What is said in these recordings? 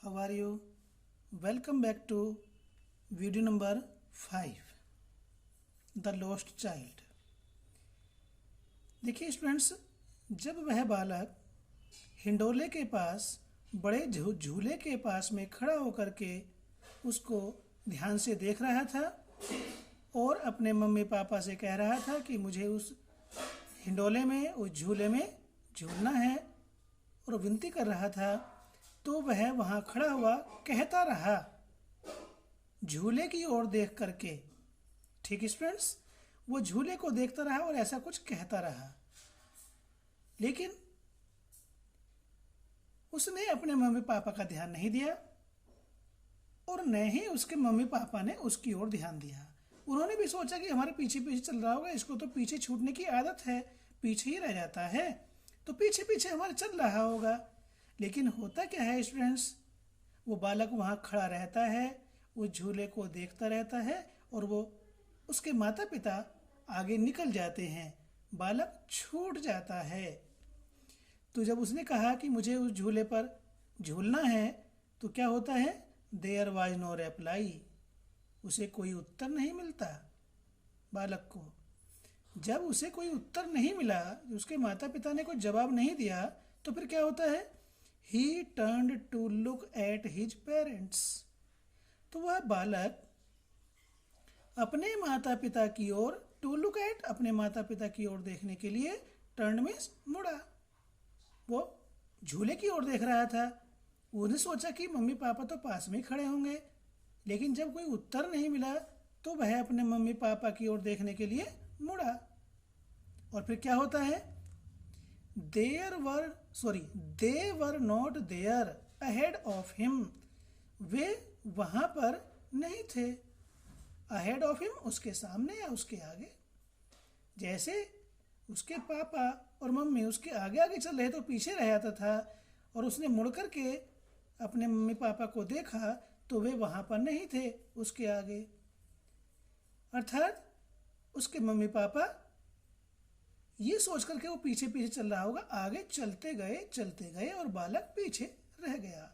How are you? Welcome back to video number 5, The Lost Child. देखिए students, जब वह बालक हिंडोले के पास बड़े झूले के पास में खड़ा होकर के उसको ध्यान से देख रहा था और अपने मम्मी पापा से कह रहा था कि मुझे उस हिंडोले में, उस झूले में झूलना है और विनती कर रहा था, तो वह वहाँ खड़ा हुआ कहता रहा झूले की ओर देख करके। ठीक है स्टूडेंट्स, वो झूले को देखता रहा और ऐसा कुछ कहता रहा, लेकिन उसने अपने मम्मी पापा का ध्यान नहीं दिया और न ही उसके मम्मी पापा ने उसकी ओर ध्यान दिया। उन्होंने भी सोचा कि हमारे पीछे पीछे चल रहा होगा, इसको तो पीछे छूटने की आदत है, पीछे ही रह जाता है, तो पीछे पीछे हमारे चल रहा होगा। लेकिन होता क्या है स्टूडेंट्स, वो बालक वहाँ खड़ा रहता है, उस झूले को देखता रहता है और वो उसके माता पिता आगे निकल जाते हैं, बालक छूट जाता है। तो जब उसने कहा कि मुझे उस झूले पर झूलना है, तो क्या होता है, देयर वाज नो रिप्लाई, उसे कोई उत्तर नहीं मिलता। बालक को जब उसे कोई उत्तर नहीं मिला, उसके माता पिता ने कोई जवाब नहीं दिया, तो फिर क्या होता है, he turned to look at his parents. तो वह बालक अपने माता पिता की ओर, टू लुक एट, अपने माता पिता की ओर देखने के लिए, टर्न मीन्स मुड़ा, वो झूले की ओर देख रहा था। उसने सोचा कि मम्मी पापा तो पास में ही खड़े होंगे, लेकिन जब कोई उत्तर नहीं मिला तो वह अपने मम्मी पापा की ओर देखने के लिए मुड़ा। और फिर क्या होता है, they were not there ahead of him, वे वहां पर नहीं थे। अहेड ऑफ हिम, उसके सामने या उसके आगे। जैसे उसके पापा और मम्मी उसके आगे आगे चल रहे तो पीछे रह जाता था, और उसने मुड़ कर के अपने मम्मी पापा को देखा तो वे वहां पर नहीं थे, उसके आगे। अर्थात उसके मम्मी पापा ये सोच करके वो पीछे पीछे चल रहा होगा, आगे चलते गए और बालक पीछे रह गया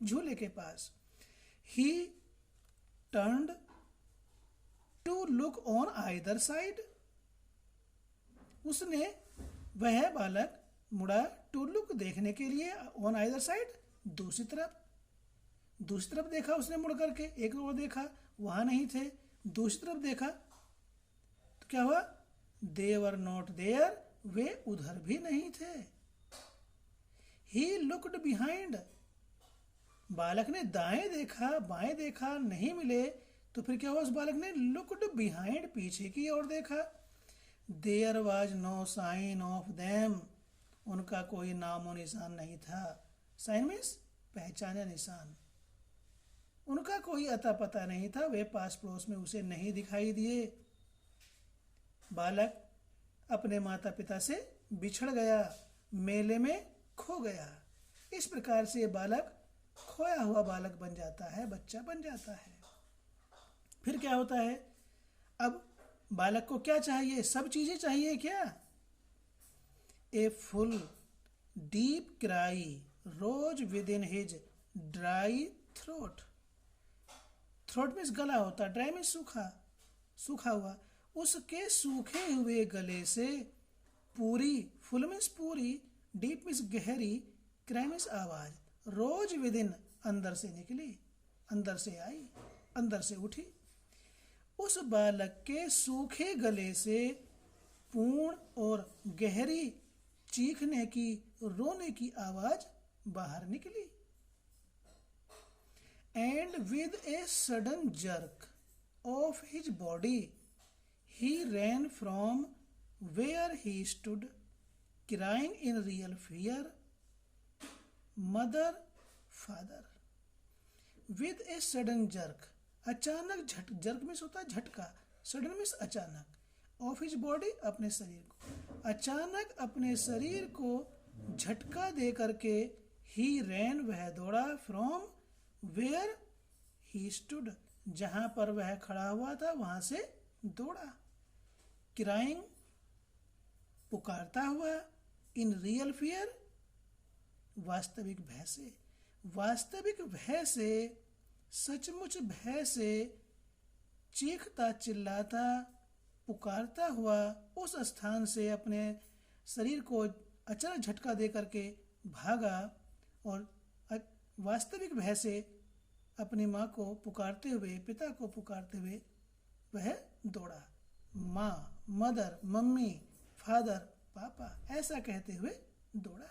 झूले के पास। He turned to look on either side, उसने, वह बालक मुड़ा टू लुक, देखने के लिए, ऑन आइदर साइड, दूसरी तरफ देखा उसने मुड़ करके, एक और देखा वहां नहीं थे, दूसरी तरफ देखा तो क्या हुआ, दे वर नॉट देयर, वे उधर भी नहीं थे। ही लुक्ड बिहाइंड, बालक ने दाएं देखा बाएं देखा, नहीं मिले, तो फिर क्या हुआ, उस बालक ने लुक्ड बिहाइंड, पीछे की ओर देखा। There was no sign of them, उनका कोई नामो निशान नहीं था। साइन मीन्स पहचान या निशान, उनका कोई अता पता नहीं था, वे पास पड़ोस में उसे नहीं दिखाई दिए। बालक अपने माता पिता से बिछड़ गया, मेले में खो गया। इस प्रकार से बालक खोया हुआ बालक बन जाता है, बच्चा बन जाता है। फिर क्या होता है, अब बालक को क्या चाहिए, सब चीजें चाहिए क्या। A full deep cry rose within his dry throat, throat means गला होता, ड्राई मीन्स सूखा हुआ, उसके सूखे हुए गले से पूरी, फुल मीन्स पूरी, डीप मीन्स गहरी, क्राई मीन्स आवाज, रोज विद इन, अंदर से निकली, अंदर से आई, अंदर से उठी। उस बालक के सूखे गले से पूर्ण और गहरी चीखने की, रोने की आवाज बाहर निकली। And with a sudden jerk of his body he ran from where he stood, crying in real fear, mother, father. With a sudden jerk, अचानक जर्क मीन्स होता है झटका, सडन मीन्स अचानक, ऑफ हिज बॉडी, अपने शरीर को, अचानक अपने शरीर को झटका दे करके, ही रैन, वह दौड़ा, फ्रॉम वेयर ही स्टूड, जहां पर वह खड़ा हुआ था वहां से दौड़ा। क्राइंग, पुकारता हुआ, इन रियल फियर, वास्तविक भय से, वास्तविक भय से, सचमुच भय से चीखता चिल्लाता पुकारता हुआ उस स्थान से अपने शरीर को अचानक झटका दे करके भागा और वास्तविक भय से अपनी माँ को पुकारते हुए, पिता को पुकारते हुए वह दौड़ा। माँ, मदर, मम्मी, फादर, पापा ऐसा कहते हुए दौड़ा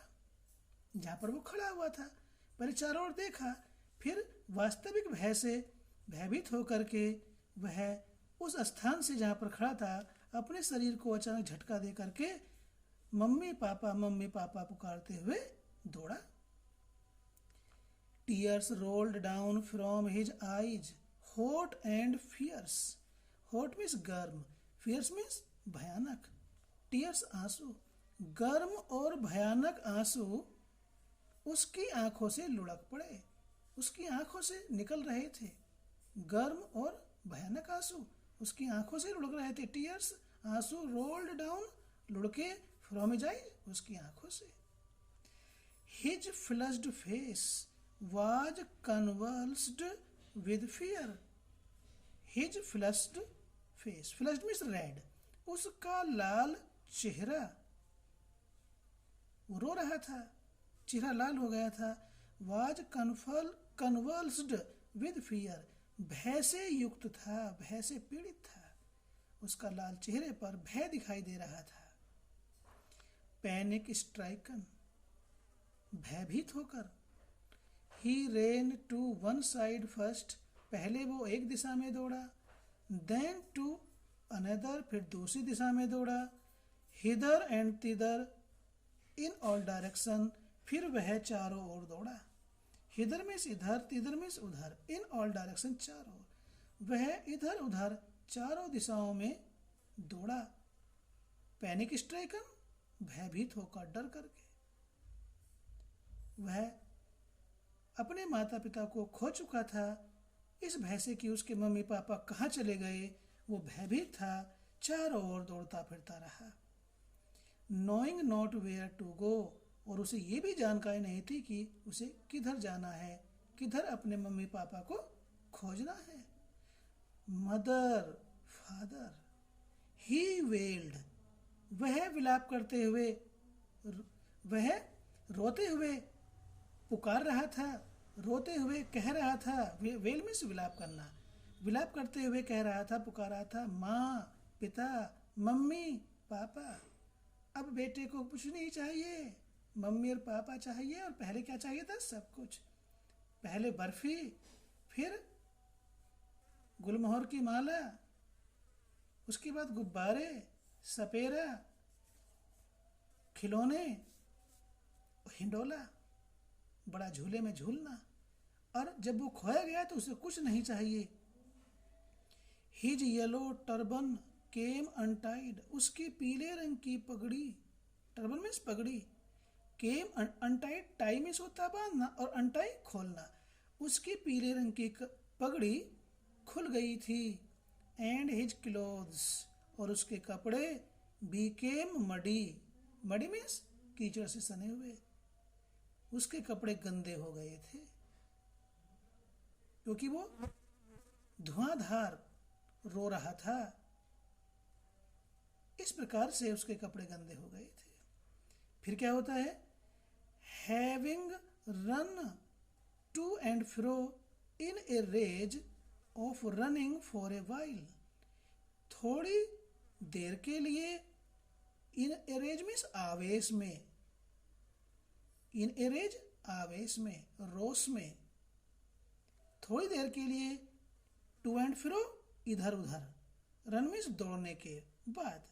जहाँ पर वो खड़ा हुआ था। पहले चारों ओर देखा, फिर वास्तविक भय से भयभीत होकर के वह उस स्थान से जहाँ पर खड़ा था अपने शरीर को अचानक झटका दे करके मम्मी पापा पुकारते हुए दौड़ा। Tears rolled down from his eyes, hot and fierce. Hot means गर्म, fierce means भयानक। Tears आंसू, गर्म और भयानक आंसू उसकी आंखों से लुढ़क पड़े, उसकी आंखों से निकल रहे थे। गर्म और भयानक आंसू उसकी आंखों से लुढ़क रहे थे। टीयर्स आंसू, रोल्ड डाउन लुढ़के, फ्रॉम हिज आई उसकी आंखों से। His flushed face was convulsed with fear. His flushed face, flushed means red, उसका लाल चेहरा, वो रो रहा था, चेहरा लाल हो गया था। was convulsed with fear, भय से युक्त था, भय से पीड़ित था, उसका लाल चेहरे पर भय दिखाई दे रहा था। पैनिक स्ट्राइकन, भयभीत होकर। He ran to one side first, पहले वो एक दिशा में दौड़ा, then to another, फिर दूसरी दिशा में दौड़ा, hither and thither, in all direction, फिर वह चारों ओर दौड़ा। hither means इधर, thither means उधर, in all direction चारों ओर, वह इधर उधर चारों दिशाओं में दौड़ा। पैनिक स्ट्राइकन, भयभीत होकर, डर करके। वह अपने माता पिता को खो चुका था, इस भय से कि उसके मम्मी पापा कहाँ चले गए। वो भयभीत था, चारों ओर दौड़ता फिरता रहा। Knowing not where to go, और उसे ये भी जानकारी नहीं थी कि उसे किधर जाना है, किधर अपने मम्मी पापा को खोजना है। मदर, फादर, ही वेल्ड, वह विलाप करते हुए, वह रोते हुए पुकार रहा था, रोते हुए कह रहा था। वेल मीन्स विलाप करना, विलाप करते हुए कह रहा था, पुकार रहा था, माँ, पिता, मम्मी, पापा। अब बेटे को कुछ नहीं चाहिए, मम्मी और पापा चाहिए। और पहले क्या चाहिए था? सब कुछ। पहले बर्फी, फिर गुलमोहर की माला, उसके बाद गुब्बारे, सपेरा, खिलौने, हिंडोला, बड़ा झूले में झूलना। और जब वो खोया गया तो उसे कुछ नहीं चाहिए। हिज येलो टर्बन केम अनटाइड, उसकी पीले रंग की पगड़ी, टर्बन मीन्स पगड़ी, केम अनटाइड, टाई मीन्स होता बांधना और अनटाई खोलना। उसकी पीले रंग की पगड़ी खुल गई थी। एंड हिज क्लोथ्स, और उसके कपड़े, बीकेम मडी, मडी मीन्स कीचड़ से सने हुए, उसके कपड़े गंदे हो गए थे क्योंकि वो धुआंधार रो रहा था। इस प्रकार से उसके कपड़े गंदे हो गए थे। फिर क्या होता है? Having run to and fro in a rage of running for a while, थोड़ी देर के लिए, इन ए रेज मीन्स आवेश में, इन ए रेज आवेश में, रोष में, थोड़ी देर के लिए, टू एंड फ्रो इधर उधर, रन मीन्स दौड़ने के बाद,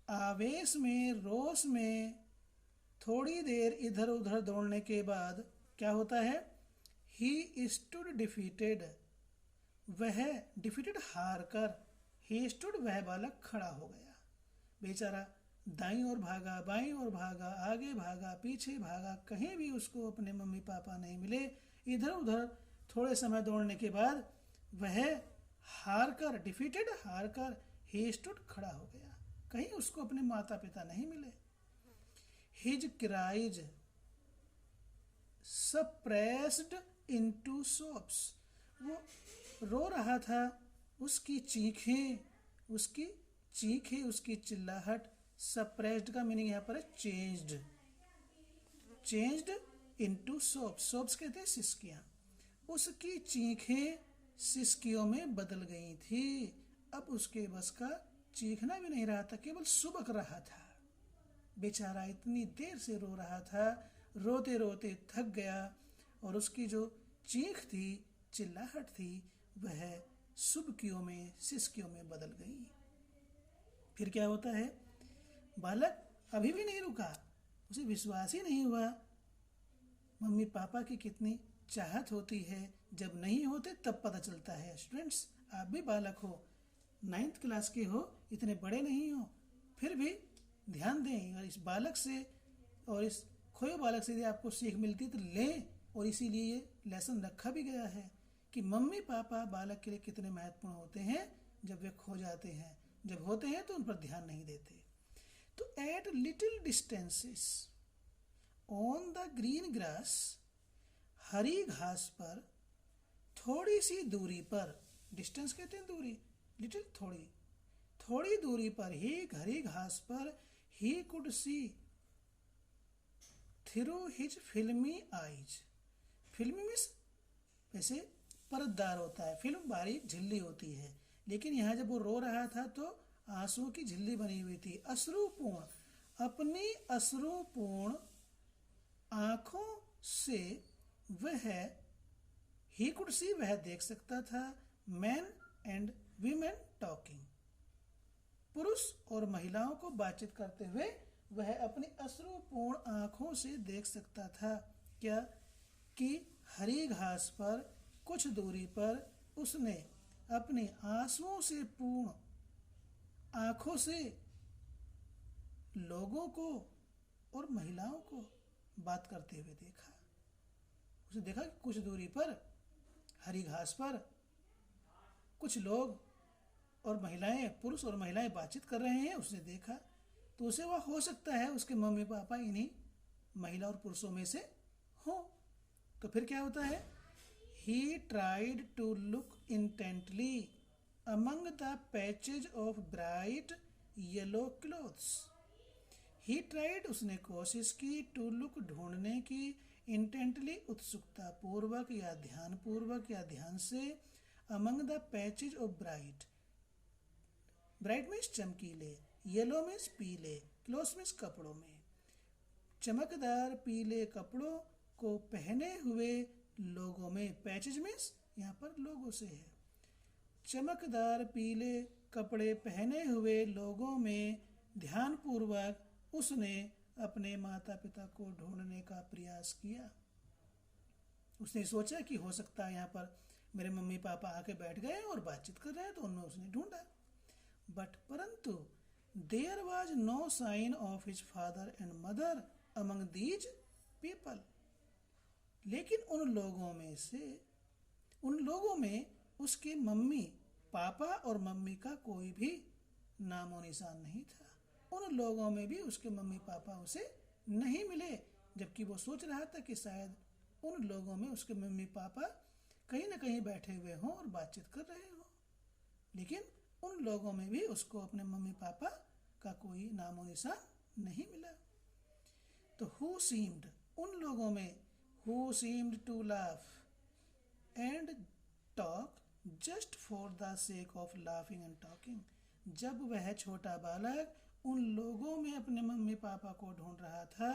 आवेश में, रोष में थोड़ी देर इधर उधर दौड़ने के बाद क्या होता है? ही स्टूड डिफीटेड, वह डिफीटेड हार कर, ही स्टूड वह बालक खड़ा हो गया। बेचारा दाईं ओर भागा, बाईं ओर भागा, आगे भागा, पीछे भागा, कहीं भी उसको अपने मम्मी पापा नहीं मिले। इधर उधर थोड़े समय दौड़ने के बाद वह हार कर, डिफीटेड हार कर, ही स्टूड खड़ा हो गया। कहीं उसको अपने माता पिता नहीं मिले। His cries suppressed into sobs. वो रो रहा था, उसकी चीखें, उसकी चिल्लाहट। सप्रेस्ड का मीनिंग यहाँ पर है चेंज्ड इनटू सोब्स। सोब्स कहते हैं सिसकियाँ। उसकी चीखें सिसकियों में बदल गई थी। अब उसके बस का चीखना भी नहीं रहा था, केवल सुबक रहा था। बेचारा इतनी देर से रो रहा था, रोते रोते थक गया और उसकी जो चीख थी, चिल्लाहट थी, वह सुबकियों में, सिसकियों में बदल गई। फिर क्या होता है, बालक अभी भी नहीं रुका, उसे विश्वास ही नहीं हुआ। मम्मी पापा की कितनी चाहत होती है, जब नहीं होते तब पता चलता है। स्टूडेंट्स, आप भी बालक हो, 9th क्लास के हो, इतने बड़े नहीं हो, फिर भी ध्यान दें और इस बालक से और इस खोए बालक से यदि आपको सीख मिलती तो लें। और इसीलिए ये लेसन रखा भी गया है कि मम्मी पापा बालक के लिए कितने महत्वपूर्ण होते हैं जब वे खो जाते हैं। जब होते हैं तो उन पर ध्यान नहीं देते। तो at little distances on the green grass, हरी घास पर, थोड़ी सी दूरी पर, डिस्टेंस कहते हैं दूरी, लिटिल थोड़ी दूरी पर ही हरी घास पर he could see through his फिल्मी आईज। फिल्मी मीन्स वैसे परतदार होता है, फिल्म बारीक झिल्ली होती है, लेकिन यहाँ जब वो रो रहा था तो आंसुओं की झिल्ली बनी हुई थी। अश्रुपूर्ण, अपनी अश्रुपूर्ण आंखों से वह ही कुड सी, वह देख सकता था, मैन एंड वीमेन टॉकिंग, पुरुष और महिलाओं को बातचीत करते हुए वह अपनी अश्रुपूर्ण आंखों से देख सकता था। क्या कि हरी घास पर कुछ दूरी पर उसने अपनी आंसुओं से पूर्ण आंखों से लोगों को और महिलाओं को बात करते हुए देखा। उसे देखा कि कुछ दूरी पर हरी घास पर कुछ लोग और महिलाएं, पुरुष और महिलाएं बातचीत कर रहे हैं, उसने देखा। तो उसे वह हो सकता है उसके मम्मी पापा इन्हीं महिला और पुरुषों में से हो। तो फिर क्या होता है, he tried to look intently among the patches of bright yellow clothes. He tried, उसने कोशिश की, टू लुक, ढूंढने की, इंटेंटली, उत्सुकता पूर्वक या ध्यान पूर्वक या ध्यान से, among the patches of bright, bright means चमकीले, येलो मीन्स पीले, क्लोथ्स मीन्स कपड़ों में, चमकदार पीले कपड़ों को पहने हुए लोगों में। पैचेज मीन्स यहाँ पर लोगों से है। चमकदार पीले कपड़े पहने हुए लोगों में ध्यानपूर्वक उसने अपने माता पिता को ढूंढने का प्रयास किया। उसने सोचा कि हो सकता है यहाँ पर मेरे मम्मी पापा आके बैठ गए और बातचीत कर रहे हैं, तो उनमें उसने ढूंढा। बट परंतु there was no sign of his father and mother among these people. लेकिन उन लोगों में उसके मम्मी पापा और मम्मी का कोई भी नामो निशान नहीं था। उन लोगों में भी उसके मम्मी पापा उसे नहीं मिले, जबकि वो सोच रहा था कि शायद उन लोगों में उसके मम्मी पापा कहीं ना कहीं बैठे हुए हों और बातचीत कर रहे हों। लेकिन उन लोगों में भी उसको अपने मम्मी पापा का कोई नामो निशान नहीं मिला। तो हु सीम्ड, उन लोगों में, who seemed to laugh and talk just for the sake of laughing and talking. जब वह छोटा बालक उन लोगों में अपने मम्मी पापा को ढूंढ रहा था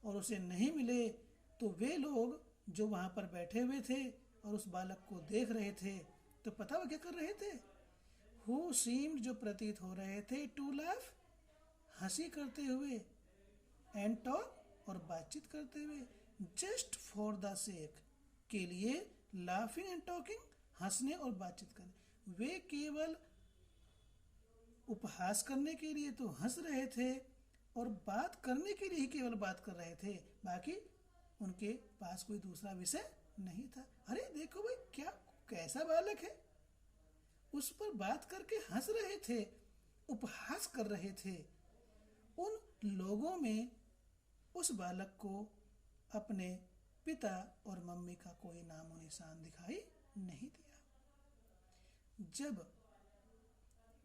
और उसे नहीं मिले, तो वे लोग जो वहां पर बैठे हुए थे और उस बालक को देख रहे थे, तो पता वो क्या कर रहे थे, हु सीम्ड, जो प्रतीत हो रहे थे, टू लाफ, हंसी करते हुए, एंड टॉक, और बातचीत करते हुए, जस्ट फॉर द सेक, के लिए, लाफिंग एंड टॉकिंग, हंसने और बातचीत करने। वे केवल उपहास करने के लिए तो हंस रहे थे और बात करने के लिए ही केवल बात कर रहे थे, बाकी उनके पास कोई दूसरा विषय नहीं था। अरे देखो भाई, क्या कैसा बालक है, उस पर बात करके हंस रहे थे, उपहास कर रहे थे। उन लोगों में उस बालक को अपने पिता और मम्मी का कोई नामो निशान दिखाई नहीं दिया। जब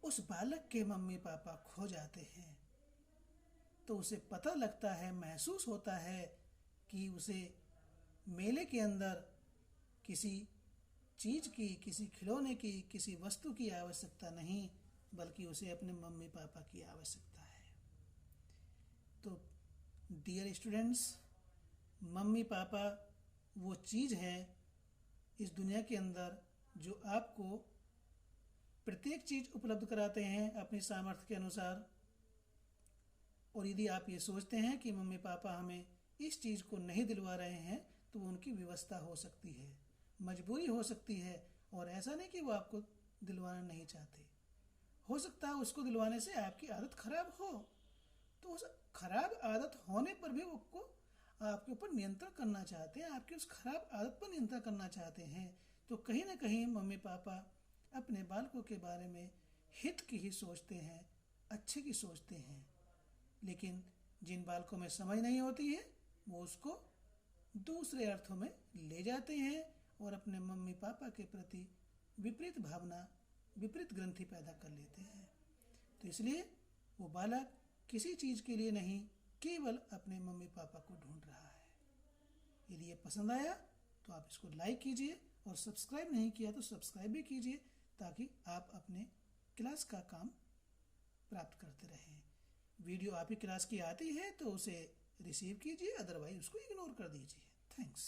उस बालक के मम्मी पापा खो जाते हैं तो उसे पता लगता है, महसूस होता है कि उसे मेले के अंदर किसी चीज की, किसी खिलौने की, किसी वस्तु की आवश्यकता नहीं, बल्कि उसे अपने मम्मी पापा की आवश्यकता है। तो डियर स्टूडेंट्स, मम्मी पापा वो चीज है इस दुनिया के अंदर जो आपको प्रत्येक चीज उपलब्ध कराते हैं अपनी सामर्थ्य के अनुसार। और यदि आप ये सोचते हैं कि मम्मी पापा हमें इस चीज को नहीं दिलवा रहे हैं तो वो उनकी व्यवस्था हो सकती है, मजबूरी हो सकती है, और ऐसा नहीं कि वो आपको दिलवाना नहीं चाहते। हो सकता है उसको दिलवाने से आपकी आदत खराब हो, तो उस खराब आदत होने पर भी वो आपके ऊपर नियंत्रण करना चाहते हैं, आपकी उस खराब आदत पर नियंत्रण करना चाहते हैं। तो कहीं ना कहीं मम्मी पापा अपने बालकों के बारे में हित की ही सोचते हैं, अच्छे की सोचते हैं। लेकिन जिन बालकों में समझ नहीं होती है वो उसको दूसरे अर्थों में ले जाते हैं और अपने मम्मी पापा के प्रति विपरीत भावना, विपरीत ग्रंथि पैदा कर लेते हैं। तो इसलिए वो बालक किसी चीज़ के लिए नहीं, केवल अपने मम्मी पापा को ढूंढ रहा है। यदि ये पसंद आया तो आप इसको लाइक कीजिए, और सब्सक्राइब नहीं किया तो सब्सक्राइब भी कीजिए, ताकि आप अपने क्लास का काम प्राप्त करते रहें। वीडियो आपकी क्लास की आती है तो उसे रिसीव कीजिए, अदरवाइज उसको इग्नोर कर दीजिए। थैंक्स।